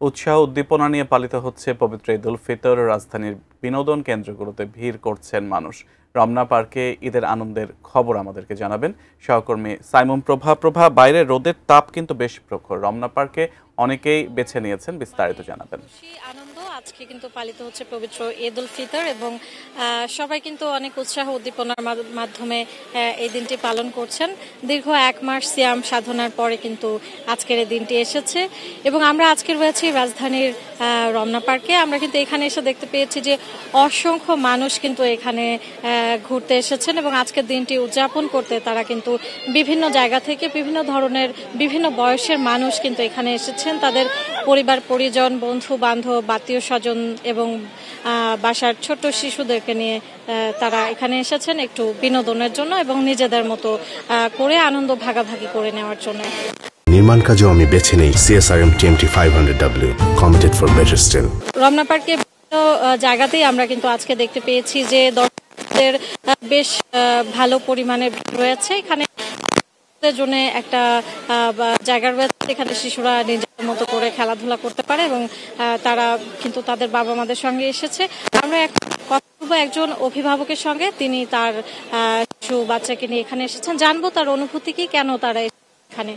উৎসাহ উদ্দীপনা নিয়ে পালিত হচ্ছে পবিত্র ঈদ উল ফিতর। রাজধানীর বিনোদন কেন্দ্রগুলোতে ভিড় করছেন মানুষ। রমনা পার্কে ঈদের আনন্দের খবর আমাদেরকে জানাবেন সহকর্মী সাইমুম প্রভা। বাইরে রোদের তাপ কিন্তু বেশ প্রখর। রমনা পার্কে অনেকেই বেছে নিয়েছেন, বিস্তারিত জানাবেন। আনন্দ আজকে কিন্তু পালিত হচ্ছে পবিত্র ঈদ উল ফিতর এবং সবাই কিন্তু অনেক উৎসাহ উদ্দীপনার মাধ্যমে এই দিনটি পালন করছেন। দীর্ঘ 1 মাস সিয়াম সাধনার পরে কিন্তু আজকের এই দিনটি এসেছে এবং আমরা আজকে রয়েছি রাজধানীর রমনা পার্কে। আমরা কিন্তু এখানে এসে দেখতে পেয়েছি যে অসংখ্য মানুষ কিন্তু এখানে ঘুরতে এসেছেন এবং আজকের দিনটি উদযাপন করতে তারা কিন্তু বিভিন্ন জায়গা থেকে বিভিন্ন ধরনের বিভিন্ন বয়সের মানুষ কিন্তু এখানে এসেছেন। তাদের পরিবার পরিজন, বন্ধু বান্ধব, আত্মীয় স্বজন এবং বাসার ছোট্ট শিশুদেরকে নিয়ে তারা এখানে এসেছেন একটু বিনোদনের জন্য এবং নিজেদের মতো করে আনন্দ ভাগাভাগি করে নেওয়ার জন্য। নির্মাণ কাজেও আমি বেছে নেই CSRM TMT 500W, committed for better still। Ramna পার্কে বিভিন্ন জায়গাতেই আমরা কিন্তু আজকে দেখতে পেয়েছি যে দর্শকদের বেশ ভালো পরিমাণে রয়েছে। এখানে জন্য একটা জায়গা রয়েছে এখানে শিশুরা নিজেদের মতো করে খেলাধুলা করতে পারে এবং তারা কিন্তু তাদের বাবা মাদের সঙ্গে এসেছে। আমরা কথা বলবো একজন অভিভাবকের সঙ্গে, তিনি তার শিশু বাচ্চাকে নিয়ে এখানে এসেছেন। জানবো তার অনুভূতি কি, কেন তারা এখানে।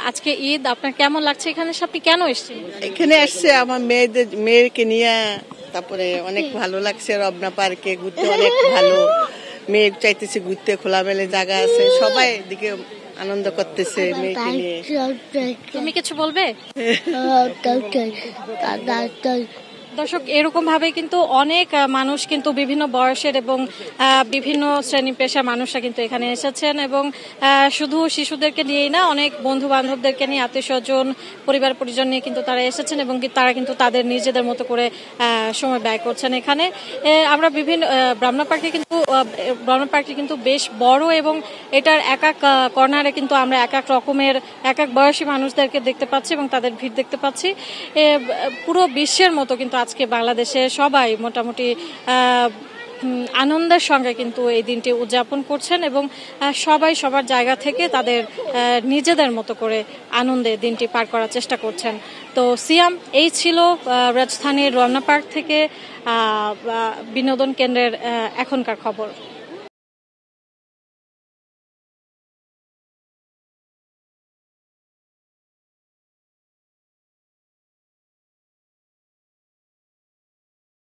আজকে ঈদ, আপনার কেমন লাগছে এখানে? আপনি কেন এসেছেন? এখানে আসছে আমার মেয়েকে নিয়ে, তারপরে অনেক ভালো লাগছে। রমনা পার্কে ঘুরতে অনেক ভালো। মেয়ে চাইতেছে ঘুরতে, খোলামেলা জায়গা আছে, সবাই দিকে আনন্দ করতেছে মেয়েকে নিয়ে। তুমি কিছু বলবে? দর্শক, এরকম ভাবে কিন্তু অনেক মানুষ কিন্তু বিভিন্ন বয়সের এবং বিভিন্ন শ্রেণী পেশার মানুষরা কিন্তু এখানে এসেছেন এবং শুধু শিশুদেরকে নিয়েই না, অনেক বন্ধু বান্ধবদেরকে নিয়ে, আত্মীয় স্বজন, পরিবার পরিজন নিয়ে কিন্তু তারা এসেছেন এবং তারা কিন্তু তাদের নিজেদের মতো করে সময় ব্যয় করছেন এখানে। আমরা বিভিন্ন রমনা পার্কে কিন্তু বেশ বড় এবং এটার এক এক কর্নারে কিন্তু আমরা এক এক রকমের এক এক বয়সী মানুষদেরকে দেখতে পাচ্ছি এবং তাদের ভিড় দেখতে পাচ্ছি। পুরো বিশ্বের মতো কিন্তু আজকে বাংলাদেশে সবাই মোটামুটি আনন্দের সঙ্গে কিন্তু এই দিনটি উদযাপন করছেন এবং সবাই সবার জায়গা থেকে তাদের নিজেদের মতো করে আনন্দে দিনটি পার করার চেষ্টা করছেন। তো সিয়াম, এই ছিল রাজধানীর রমনা পার্ক থেকে বিনোদন কেন্দ্রের এখনকার খবর।